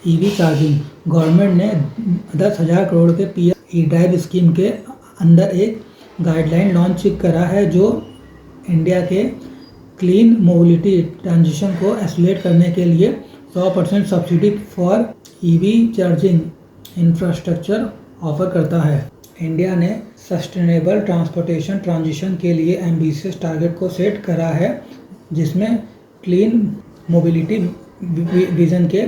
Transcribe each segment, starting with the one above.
EV charging. Government ने 10,000 करोड़ के PM E drive scheme के अंदर एक गाइडलाइन लॉन्च करा है जो इंडिया के क्लीन मोबिलिटी ट्रांजिशन को एक्सेलरेट करने के लिए 100% subsidy for EV charging infrastructure offer करता है। इंडिया ने सस्टेनेबल ट्रांसपोर्टेशन ट्रांजिशन के लिए एम्बिशियस टारगेट को सेट करा है, जिसमें क्लीन मोबिलिटी विजन के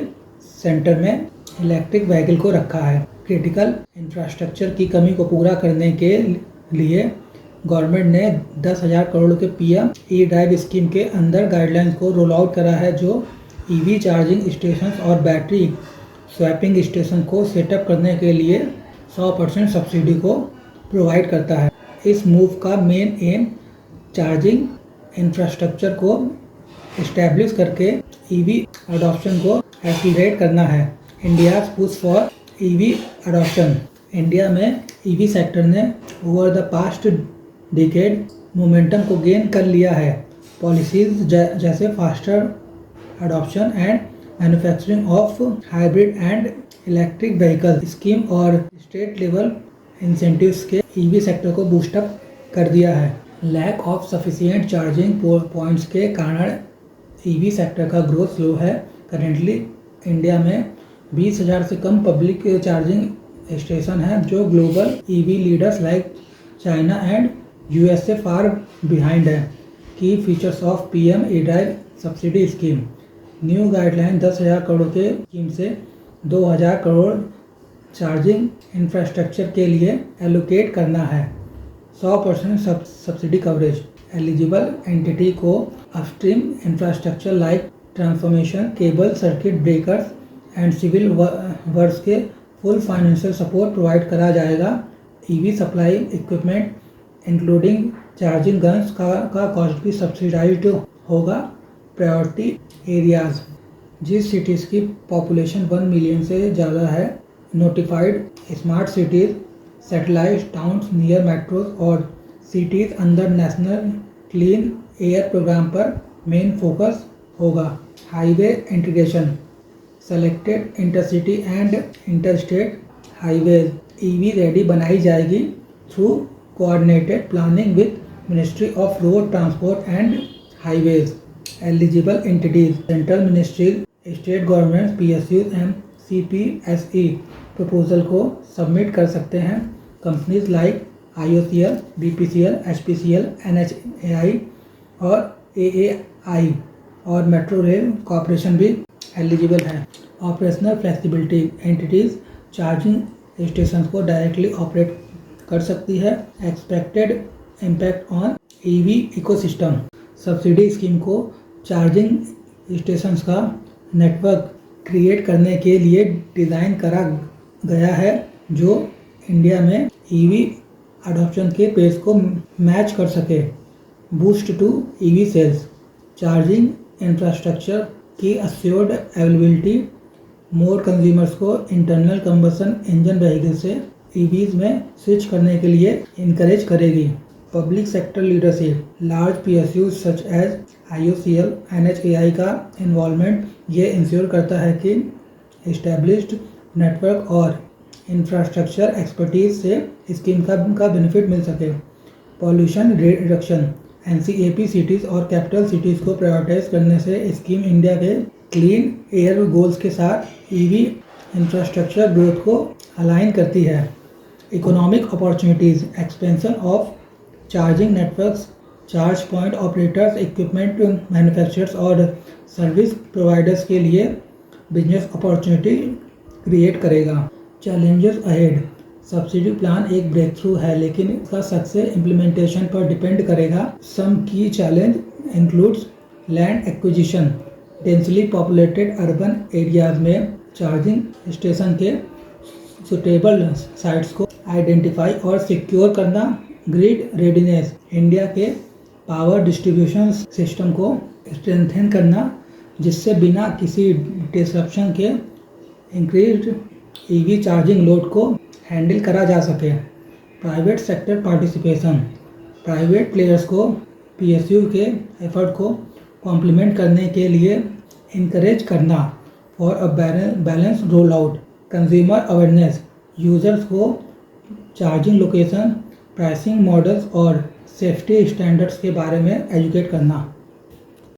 सेंटर में इलेक्ट्रिक व्हीकल को रखा है। क्रिटिकल इंफ्रास्ट्रक्चर की कमी को पूरा करने के लिए गवर्नमेंट ने 10,000 करोड़ के पीएम ई ड्राइव स्कीम के अंदर गाइडलाइंस को रोल आउट करा है, जो ईवी चार्जिंग स्टेशन और बैटरी स्वैपिंग स्टेशन को सेटअप करने के लिए 100% सब्सिडी को प्रोवाइड करता है। इस मूव का मेन एम चार्जिंग इंफ्रास्ट्रक्चर को इस्टेब्लिश करके ईवी अडॉप्शन को एक्सीलरेट करना है। India's push for EV adoption. India में ईवी सेक्टर ने over the past decade momentum को गेन कर लिया है। पॉलिसीज जैसे faster adoption and manufacturing of hybrid and electric vehicle scheme और स्टेट लेवल इंसेंटिव्स के ईवी सेक्टर को बूस्टअप कर दिया है। Lack of sufficient charging points के कारण ईवी सेक्टर का ग्रोथ स्लो है। करेंटली इंडिया में 20,000 से कम पब्लिक चार्जिंग स्टेशन हैं, जो global EV leaders like China and USA far behind है। की features of PM E drive subsidy scheme. New guideline 10,000 crore के स्कीम से 2,000 करोड़ चार्जिंग इंफ्रास्ट्रक्चर के लिए एलोकेट करना है। 100% सब्सिडी कवरेज। एलिजिबल एंटिटी को upstream infrastructure like transformation, cable, circuit breakers and civil works के फुल फाइनेंशियल सपोर्ट प्रोवाइड करा जाएगा। EV supply equipment including charging guns का कॉस्ट भी सब्सिडाइज्ड होगा। Priority areas. जिस सिटीज़ की पॉपुलेशन 1 मिलियन से ज़्यादा है, notified smart cities, satellite towns near metros और cities under national clean air programme पर मेन फोकस होगा। Highway integration. Selected intercity and interstate highways EV ready बनाई जाएगी through coordinated planning with ministry of road transport and highways. Eligible entities central ministry, state government, PSUs and CPSE proposal को submit कर सकते हैं। Companies like IOCL, BPCL, HPCL, NHAI और AAI और metro rail corporation भी eligible है। Operational flexibility. Entities charging station को directly operate कर सकती है। Expected impact on EV ecosystem. Subsidy scheme को चार्जिंग स्टेशंस का नेटवर्क क्रिएट करने के लिए डिज़ाइन करा गया है, जो इंडिया में ईवी अडॉप्शन के पेस को मैच कर सके। Boost to EV sales. Charging infrastructure की अस्योर्ड अवेलेबिलिटी मोर कंज्यूमर्स को इंटरनल कंबसन इंजन व्हीकल से ईवीज में स्विच करने के लिए इनकरेज करेगी। Public sector leadership. Large PSU such as IOCL, NHAI का इन्वॉल्वमेंट ये इंश्योर करता है कि इस्टेब्लिश्ड नेटवर्क और इंफ्रास्ट्रक्चर एक्सपर्टीज से स्कीम का बेनिफिट मिल सके। Pollution reduction. एनसीएपी सिटीज़ और कैपिटल सिटीज़ को प्रायोरिटाइज करने से स्कीम इंडिया के क्लीन एयर गोल्स के साथ ईवी इंफ्रास्ट्रक्चर ग्रोथ को अलाइन करती है। Economic opportunities. Expansion of charging networks, charge point operators, equipment manufacturers और सर्विस प्रोवाइडर्स के लिए बिजनेस अपॉर्चुनिटी क्रिएट करेगा। Challenges ahead. सब्सिडी प्लान एक ब्रेक थ्रू है, लेकिन इसका सक्सेस इम्प्लीमेंटेशन पर डिपेंड करेगा। सम की challenge includes land acquisition. Densely populated urban areas में चार्जिंग स्टेशन के सुटेबल साइट्स को आइडेंटिफाई और सिक्योर करना। Grid readiness. इंडिया के पावर डिस्ट्रीब्यूशन सिस्टम को स्ट्रेंथन करना, जिससे बिना किसी डिसरप्शन के इंक्रीज्ड ईवी चार्जिंग लोड को हैंडल करा जा सके। Private sector participation. Private players को पीएसयू के एफर्ट को कॉम्प्लीमेंट करने के लिए इनकरेज करना। For a balance roll out. Consumer awareness, users को चार्जिंग लोकेशन, प्राइसिंग मॉडल्स और सेफ्टी स्टैंडर्ड्स के बारे में एजुकेट करना।